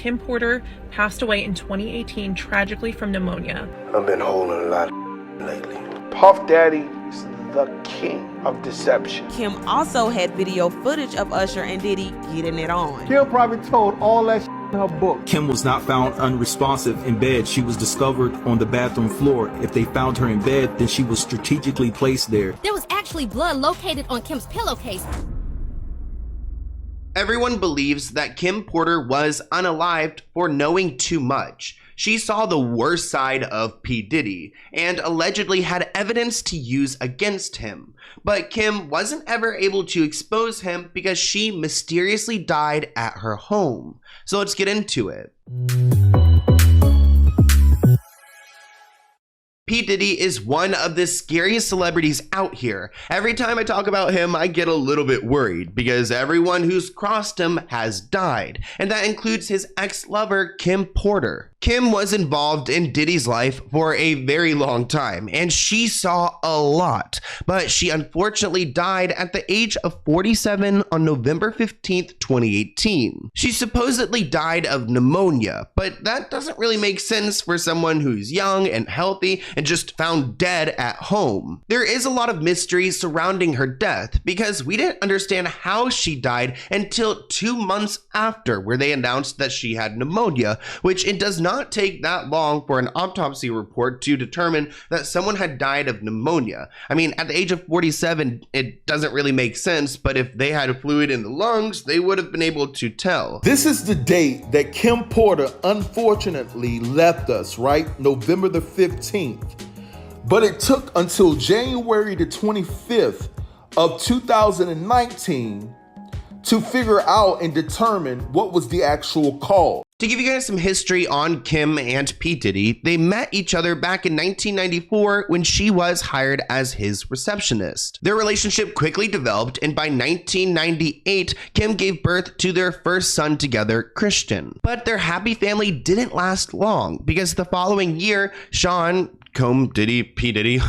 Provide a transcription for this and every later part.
Kim Porter passed away in 2018 tragically from pneumonia. I've been holding a lot lately. Puff Daddy is the king of deception. Kim also had video footage of Usher and Diddy getting it on. Kim probably told all that in her book. Kim was not found unresponsive in bed. She was discovered on the bathroom floor. If they found her in bed, then she was strategically placed there. There was actually blood located on Kim's pillowcase. Everyone believes that Kim Porter was unalived for knowing too much. She saw the worst side of P. Diddy and allegedly had evidence to use against him. But Kim wasn't ever able to expose him because she mysteriously died at her home. So let's get into it. P. Diddy is one of the scariest celebrities out here. Every time I talk about him, I get a little bit worried because everyone who's crossed him has died, and that includes his ex-lover, Kim Porter. Kim was involved in Diddy's life for a very long time, and she saw a lot, but she unfortunately died at the age of 47 on November 15th, 2018. She supposedly died of pneumonia, but that doesn't really make sense for someone who's young and healthy and just found dead at home. There is a lot of mystery surrounding her death because we didn't understand how she died until 2 months after, where they announced that she had pneumonia, which it does not take that long for an autopsy report to determine that someone had died of pneumonia. I mean, at the age of 47, it doesn't really make sense, but if they had fluid in the lungs, they would have been able to tell. This is the date that Kim Porter unfortunately left us, right? November the 15th. But it took until January the 25th of 2019 to figure out and determine what was the actual cause. To give you guys some history on Kim and P. Diddy, they met each other back in 1994 when she was hired as his receptionist. Their relationship quickly developed, and by 1998, Kim gave birth to their first son together, Christian. But their happy family didn't last long because the following year, Sean P. Diddy,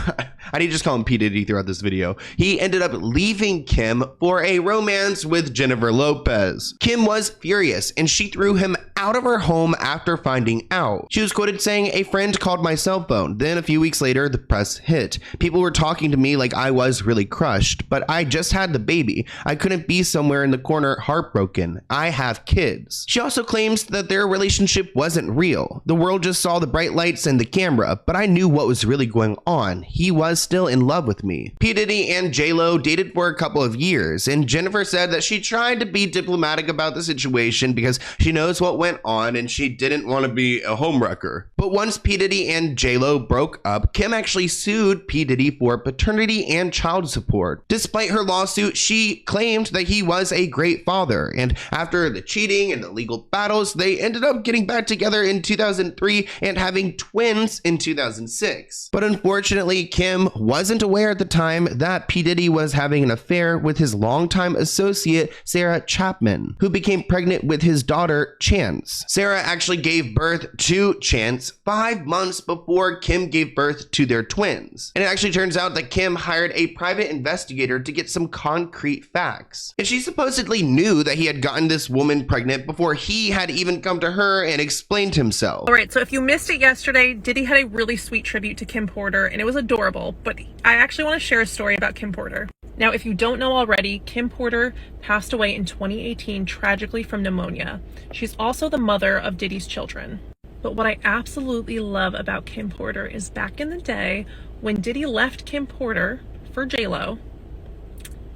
I need to just call him P. Diddy throughout this video. He ended up leaving Kim for a romance with Jennifer Lopez. Kim was furious and she threw him out of her home after finding out. She was quoted saying, "A friend called my cell phone. Then a few weeks later, the press hit. People were talking to me like I was really crushed, but I just had the baby. I couldn't be somewhere in the corner heartbroken. I have kids." She also claims that their relationship wasn't real. The world just saw the bright lights and the camera, but I knew what was really going on. He was still in love with me. P. Diddy and J-Lo dated for a couple of years, and Jennifer said that she tried to be diplomatic about the situation because she knows what went on and she didn't want to be a homewrecker. But once P. Diddy and J-Lo broke up, Kim actually sued P. Diddy for paternity and child support. Despite her lawsuit, she claimed that he was a great father, and after the cheating and the legal battles, they ended up getting back together in 2003 and having twins in 2006. But unfortunately, Kim wasn't aware at the time that P. Diddy was having an affair with his longtime associate, Sarah Chapman, who became pregnant with his daughter, Chance. Sarah actually gave birth to Chance 5 months before Kim gave birth to their twins. And it actually turns out that Kim hired a private investigator to get some concrete facts. And she supposedly knew that he had gotten this woman pregnant before he had even come to her and explained himself. All right, so if you missed it yesterday, Diddy had a really sweet tribute to Kim Porter, and it was adorable, but I actually want to share a story about Kim Porter. Now, if you don't know already, Kim Porter passed away in 2018 tragically from pneumonia. She's also the mother of Diddy's children. But what I absolutely love about Kim Porter is back in the day when Diddy left Kim Porter for J-Lo,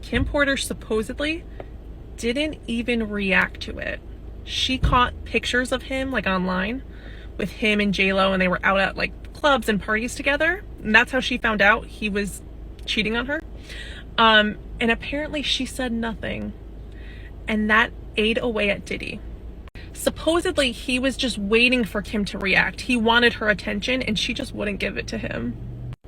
Kim Porter supposedly didn't even react to it. She caught pictures of him like online with him and J-Lo, and they were out at like clubs and parties together, and that's how she found out he was cheating on her. And apparently she said nothing, and that ate away at Diddy. Supposedly he was just waiting for Kim to react. He wanted her attention and she just wouldn't give it to him.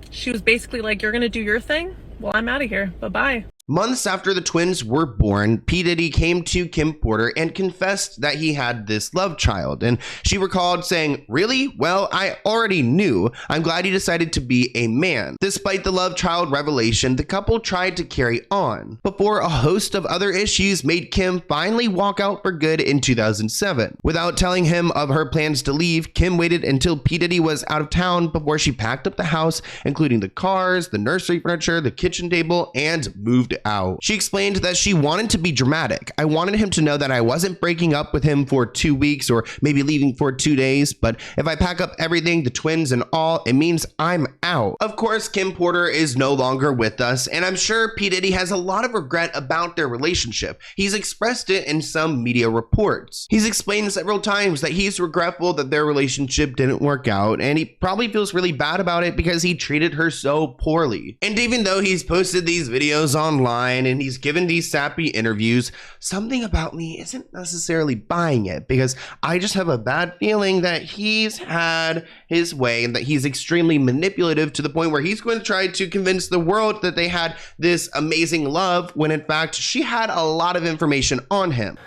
She was basically like, "You're gonna do your thing? Well, I'm out of here. Bye-bye." Months after the twins were born, P. Diddy came to Kim Porter and confessed that he had this love child, and she recalled saying, "Really? Well, I already knew. I'm glad he decided to be a man." Despite the love child revelation, the couple tried to carry on before a host of other issues made Kim finally walk out for good in 2007. Without telling him of her plans to leave, Kim waited until P. Diddy was out of town before she packed up the house, including the cars, the nursery furniture, the kitchen table, and moved out. She explained that she wanted to be dramatic. "I wanted him to know that I wasn't breaking up with him for 2 weeks or maybe leaving for 2 days, but if I pack up everything, the twins and all, it means I'm out." Of course, Kim Porter is no longer with us, and I'm sure P. Diddy has a lot of regret about their relationship. He's expressed it in some media reports. He's explained several times that he's regretful that their relationship didn't work out, and he probably feels really bad about it because he treated her so poorly. And even though he's posted these videos online and he's given these sappy interviews, something about me isn't necessarily buying it, because I just have a bad feeling that he's had his way and that he's extremely manipulative to the point where he's going to try to convince the world that they had this amazing love when in fact she had a lot of information on him.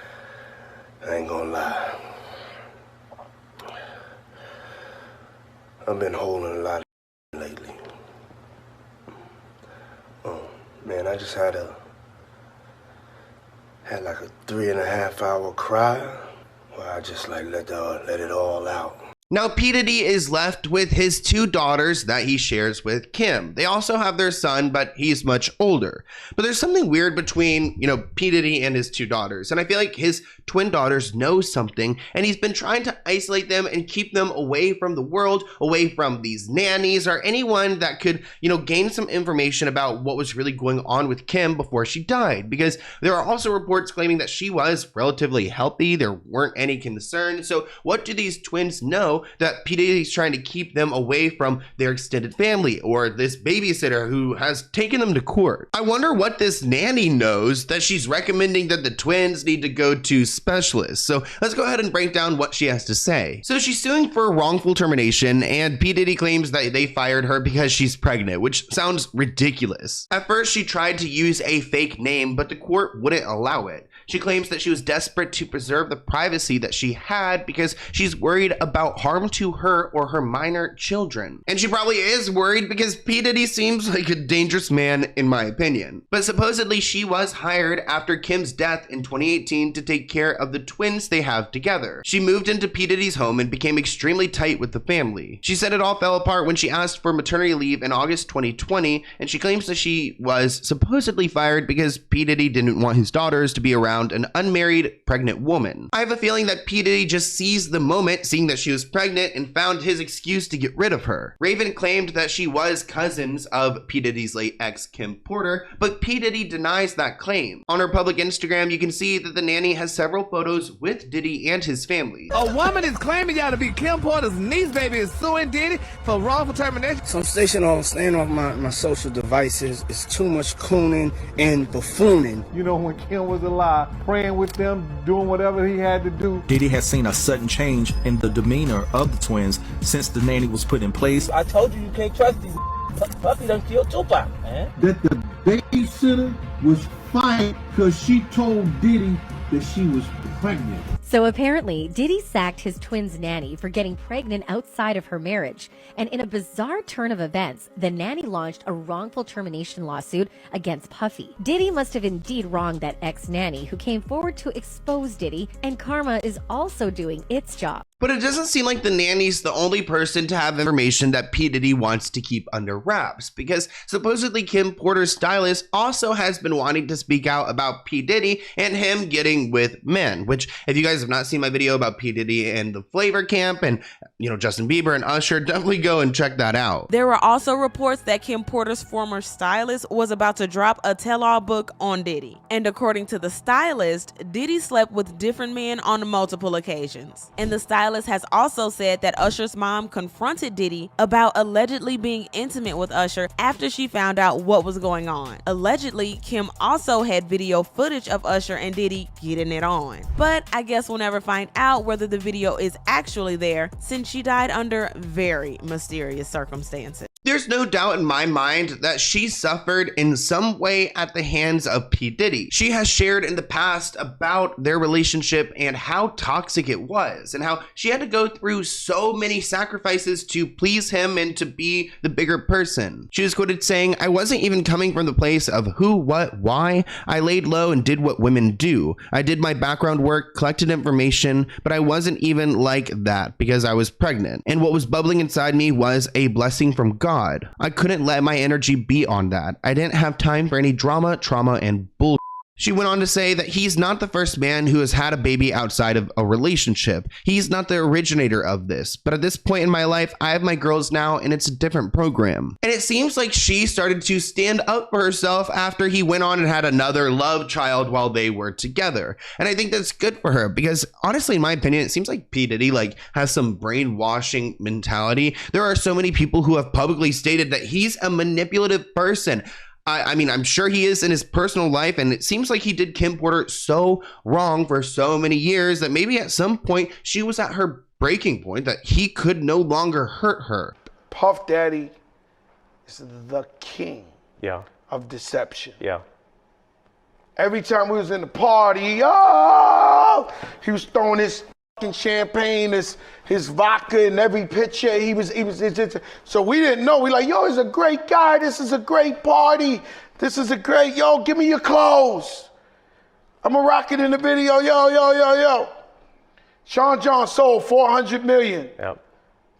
I ain't gonna lie. I've been holding a lot of lately. Man, I just had like a 3.5 hour cry where I just like let it all out. Now, P. Diddy is left with his 2 daughters that he shares with Kim. They also have their son, but he's much older. But there's something weird between, P. Diddy and his 2 daughters. And I feel like his twin daughters know something, and he's been trying to isolate them and keep them away from the world, away from these nannies or anyone that could, gain some information about what was really going on with Kim before she died. Because there are also reports claiming that she was relatively healthy. There weren't any concerns. So what do these twins know that P. Diddy's trying to keep them away from their extended family or this babysitter who has taken them to court? I wonder what this nanny knows that she's recommending that the twins need to go to specialists. So let's go ahead and break down what she has to say. So she's suing for wrongful termination, and P. Diddy claims that they fired her because she's pregnant, which sounds ridiculous. At first, she tried to use a fake name, but the court wouldn't allow it. She claims that she was desperate to preserve the privacy that she had because she's worried about harm to her or her minor children. And she probably is worried because P. Diddy seems like a dangerous man in my opinion. But supposedly she was hired after Kim's death in 2018 to take care of the twins they have together. She moved into P. Diddy's home and became extremely tight with the family. She said it all fell apart when she asked for maternity leave in August 2020, and she claims that she was supposedly fired because P. Diddy didn't want his daughters to be around an unmarried pregnant woman. I have a feeling that P. Diddy just seized the moment, seeing that she was pregnant, and found his excuse to get rid of her. Raven claimed that she was cousins of P. Diddy's late ex, Kim Porter, but P. Diddy denies that claim. On her public Instagram, you can see that the nanny has several photos with Diddy and his family. A woman is claiming y'all to be Kim Porter's niece, baby, is suing Diddy for wrongful termination. So I'm staying off my social devices. It's too much cooning and buffooning. When Kim was alive, praying with them, doing whatever he had to do. Diddy has seen a sudden change in the demeanor of the twins since the nanny was put in place. I told you can't trust these Puffy done killed Tupac, man. That the babysitter was fired because she told Diddy that she was pregnant. So apparently, Diddy sacked his twins' nanny for getting pregnant outside of her marriage. And in a bizarre turn of events, the nanny launched a wrongful termination lawsuit against Puffy. Diddy must have indeed wronged that ex-nanny who came forward to expose Diddy, and karma is also doing its job. But it doesn't seem like the nanny's the only person to have information that P. Diddy wants to keep under wraps, because supposedly Kim Porter's stylist also has been wanting to speak out about P. Diddy and him getting with men, which if you guys have not seen my video about P. Diddy and the Flavor Camp and, Justin Bieber and Usher, definitely go and check that out. There were also reports that Kim Porter's former stylist was about to drop a tell-all book on Diddy. And according to the stylist, Diddy slept with different men on multiple occasions. And the stylist has also said that Usher's mom confronted Diddy about allegedly being intimate with Usher after she found out what was going on. Allegedly, Kim also had video footage of Usher and Diddy getting it on. But I guess we'll never find out whether the video is actually there, since she died under very mysterious circumstances. There's no doubt in my mind that she suffered in some way at the hands of P. Diddy. She has shared in the past about their relationship and how toxic it was, and how she had to go through so many sacrifices to please him and to be the bigger person. She was quoted saying, "I wasn't even coming from the place of who, what, why. I laid low and did what women do. I did my background work, collected information, but I wasn't even like that because I was pregnant. And what was bubbling inside me was a blessing from God. I couldn't let my energy be on that. I didn't have time for any drama, trauma, and bull." She went on to say that he's not the first man who has had a baby outside of a relationship. He's not the originator of this, but at this point in my life, I have my girls now and it's a different program. And it seems like she started to stand up for herself after he went on and had another love child while they were together. And I think that's good for her because honestly, in my opinion, it seems like P. Diddy has some brainwashing mentality. There are so many people who have publicly stated that he's a manipulative person. I mean, I'm sure he is in his personal life, and it seems like he did Kim Porter so wrong for so many years that maybe at some point she was at her breaking point that he could no longer hurt her. Puff Daddy is the king of deception. Every time we was in the party, he was throwing his fucking champagne, his vodka in every picture. He was so we didn't know. We like, yo, he's a great guy. This is a great party. This is a great, yo, give me your clothes. I'm a rocket in the video, yo. Sean John sold 400 million.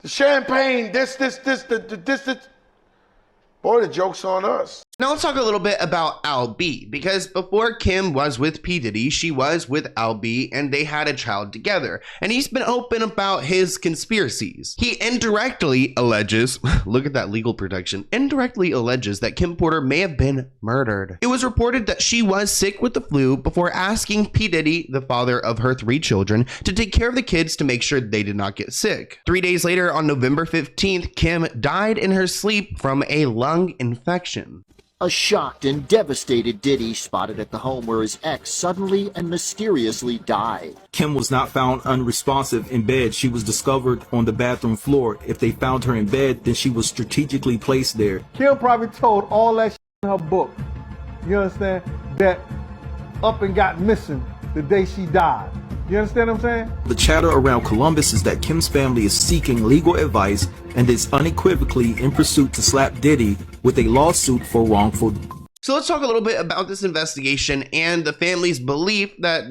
The champagne, this. Boy, the joke's on us. Now let's talk a little bit about Al B, because before Kim was with P. Diddy, she was with Al B and they had a child together. And he's been open about his conspiracies. He indirectly alleges, look at that legal protection, indirectly alleges that Kim Porter may have been murdered. It was reported that she was sick with the flu before asking P. Diddy, the father of her 3 children, to take care of the kids to make sure they did not get sick. 3 days later, on November 15th, Kim died in her sleep from a lung infection. A shocked and devastated Diddy spotted at the home where his ex suddenly and mysteriously died. Kim was not found unresponsive in bed. She was discovered on the bathroom floor. If they found her in bed, then she was strategically placed there. Kim probably told all that shit in her book. You understand? That up and got missing the day she died. You understand what I'm saying? The chatter around Columbus is that Kim's family is seeking legal advice and is unequivocally in pursuit to slap Diddy with a lawsuit for wrongful. So let's talk a little bit about this investigation and the family's belief that,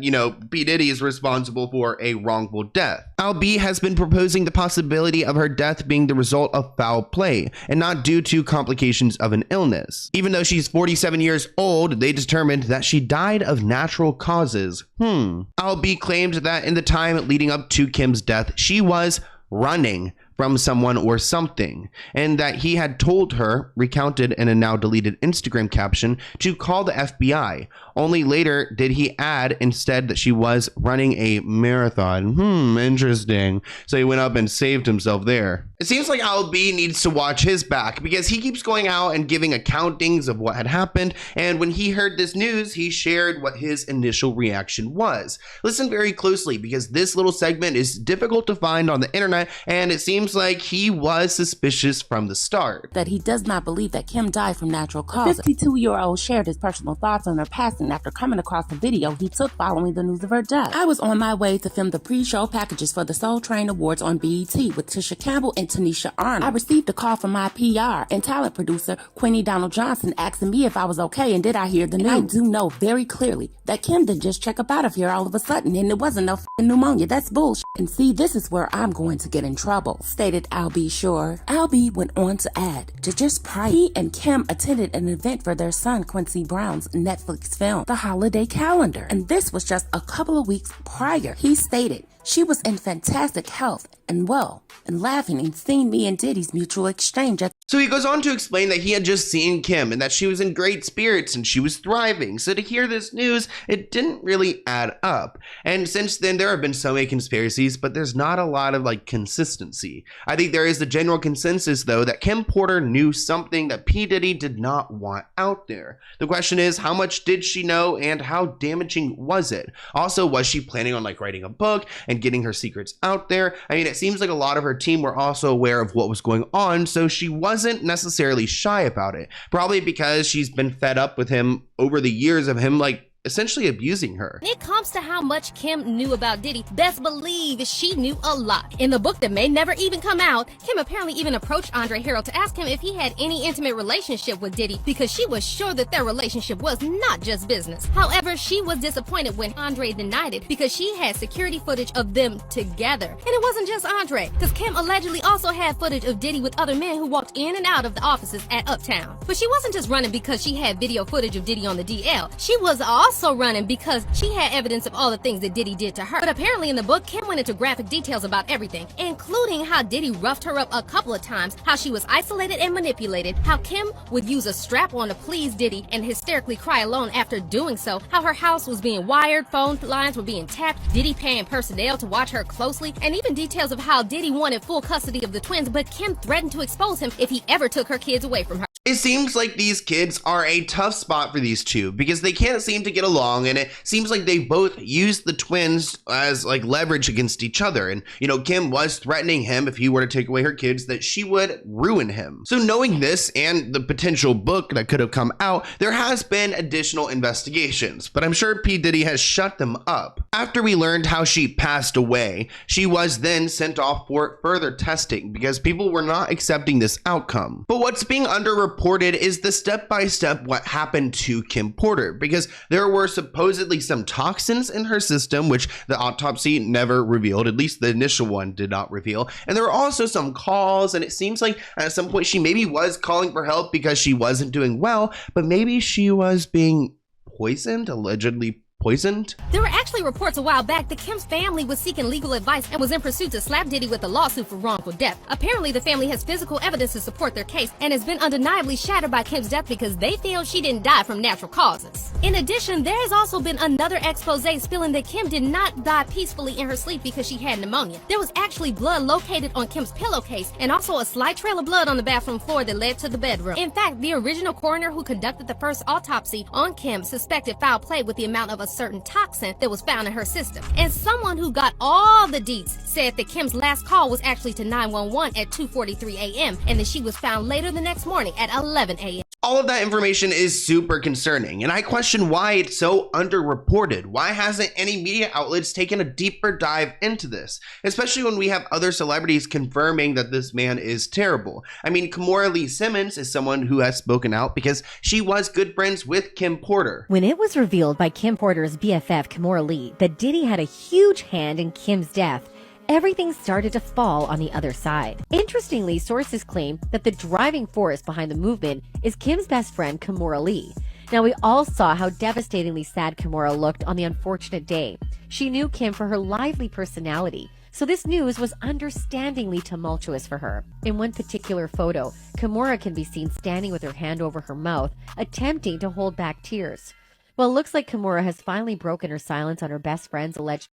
P. Diddy is responsible for a wrongful death. Al B has been proposing the possibility of her death being the result of foul play and not due to complications of an illness. Even though she's 47 years old, they determined that she died of natural causes. Al B claimed that in the time leading up to Kim's death, she was running from someone or something, and that he had told her, recounted in a now deleted Instagram caption, to call the FBI. Only later did he add instead that she was running a marathon. Interesting. So he went up and saved himself there. It seems like Al B needs to watch his back because he keeps going out and giving accountings of what had happened, and when he heard this news, he shared what his initial reaction was. Listen very closely because this little segment is difficult to find on the internet, and it seems like he was suspicious from the start. That he does not believe that Kim died from natural causes. The 52-year-old shared his personal thoughts on her passing after coming across a video he took following the news of her death. I was on my way to film the pre-show packages for the Soul Train Awards on BET with Tisha Campbell and Tanisha Arnold. I received a call from my PR and talent producer, Quinny Donald Johnson, asking me if I was okay and did I hear the news. And I do know very clearly that Kim didn't just check up out of here all of a sudden, and it wasn't no f***ing pneumonia. That's bullshit. And see, this is where I'm going to get in trouble, stated Al B. Shore. Al B. went on to add, to just prior, he and Kim attended an event for their son Quincy Brown's Netflix film, The Holiday Calendar, and this was just a couple of weeks prior. He stated, she was in fantastic health and well, and laughing and seeing me and Diddy's mutual exchange at. So he goes on to explain that he had just seen Kim and that she was in great spirits and she was thriving. So to hear this news, it didn't really add up. And since then, there have been so many conspiracies, but there's not a lot of consistency. I think there is the general consensus, though, that Kim Porter knew something that P. Diddy did not want out there. The question is, how much did she know and how damaging was it? Also, was she planning on writing a book and getting her secrets out there? I mean, it seems like a lot of her team were also aware of what was going on, so she was wasn't necessarily shy about it, probably because she's been fed up with him over the years of him like essentially abusing her. When it comes to how much Kim knew about Diddy, best believe she knew a lot. In the book that may never even come out, Kim apparently even approached Andre Harrell to ask him if he had any intimate relationship with Diddy because she was sure that their relationship was not just business. However, she was disappointed when Andre denied it because she had security footage of them together. And it wasn't just Andre, because Kim allegedly also had footage of Diddy with other men who walked in and out of the offices at Uptown. But she wasn't just running because she had video footage of Diddy on the DL. She was also running because she had evidence of all the things that Diddy did to her. But apparently in the book, Kim went into graphic details about everything, including how Diddy roughed her up a couple of times, how she was isolated and manipulated, how Kim would use a strap-on to please Diddy and hysterically cry alone after doing so, how her house was being wired, phone lines were being tapped, Diddy paying personnel to watch her closely, and even details of how Diddy wanted full custody of the twins, but Kim threatened to expose him if he ever took her kids away from her. It seems like these kids are a tough spot for these two because they can't seem to get along, and it seems like they both use the twins as like leverage against each other. And you know, Kim was threatening him if he were to take away her kids that she would ruin him. So knowing this and the potential book that could have come out, there has been additional investigations, but I'm sure P. Diddy has shut them up. After we learned how she passed away, she was then sent off for further testing because people were not accepting this outcome. But what's being underreported is the step-by-step what happened to Kim Porter, because there were supposedly some toxins in her system, which the autopsy never revealed, at least the initial one did not reveal. And there were also some calls, and it seems like at some point she maybe was calling for help because she wasn't doing well, but maybe she was being poisoned, allegedly poisoned. There were actually reports a while back that Kim's family was seeking legal advice and was in pursuit to slap Diddy with a lawsuit for wrongful death. Apparently, the family has physical evidence to support their case and has been undeniably shattered by Kim's death because they feel she didn't die from natural causes. In addition, there has also been another expose spilling that Kim did not die peacefully in her sleep because she had pneumonia. There was actually blood located on Kim's pillowcase and also a slight trail of blood on the bathroom floor that led to the bedroom. In fact, the original coroner who conducted the first autopsy on Kim suspected foul play with the amount of a certain toxin that was found in her system. And someone who got all the deets said that Kim's last call was actually to 911 at 2:43 a.m. and that she was found later the next morning at 11 a.m. All of that information is super concerning, and I question why it's so underreported. Why hasn't any media outlets taken a deeper dive into this? Especially when we have other celebrities confirming that this man is terrible. I mean, Kimora Lee Simmons is someone who has spoken out because she was good friends with Kim Porter. When it was revealed by Kim Porter's BFF, Kimora Lee, that Diddy had a huge hand in Kim's death, everything started to fall on the other side. Interestingly, sources claim that the driving force behind the movement is Kim's best friend, Kimora Lee. Now, we all saw how devastatingly sad Kimora looked on the unfortunate day. She knew Kim for her lively personality, so this news was understandingly tumultuous for her. In one particular photo, Kimora can be seen standing with her hand over her mouth, attempting to hold back tears. Well, it looks like Kimora has finally broken her silence on her best friend's alleged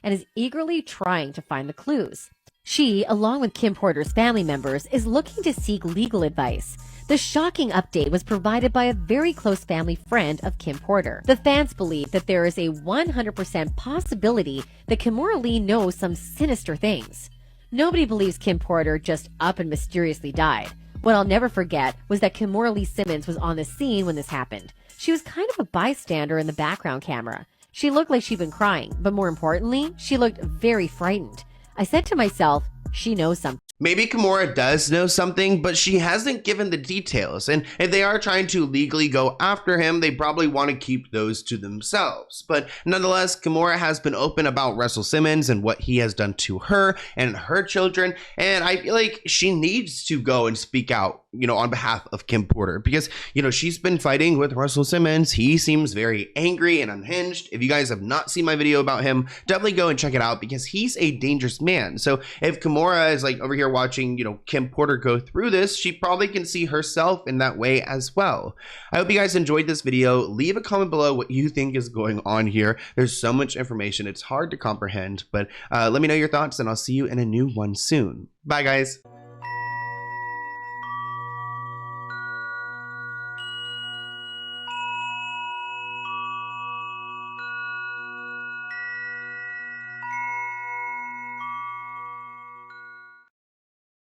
and is eagerly trying to find the clues. She, along with Kim Porter's family members, is looking to seek legal advice. The shocking update was provided by a very close family friend of Kim Porter. The fans believe that there is a 100% possibility that Kimora Lee knows some sinister things. Nobody believes Kim Porter just up and mysteriously died. What I'll never forget was that Kimora Lee Simmons was on the scene when this happened. She was kind of a bystander in the background camera. She looked like she'd been crying, but more importantly, she looked very frightened. I said to myself, she knows something. Maybe Kimora does know something, but she hasn't given the details. And if they are trying to legally go after him, they probably want to keep those to themselves. But nonetheless, Kimora has been open about Russell Simmons and what he has done to her and her children. And I feel like she needs to go and speak out, you know, on behalf of Kim Porter, because, you know, she's been fighting with Russell Simmons. He seems very angry and unhinged. If you guys have not seen my video about him, definitely go and check it out because he's a dangerous man. So if Kimora is like over here watching, you know, Kim Porter go through this, she probably can see herself in that way as well. I hope you guys enjoyed this video. Leave a comment below what you think is going on here. There's so much information, it's hard to comprehend, but let me know your thoughts and I'll see you in a new one soon. Bye guys.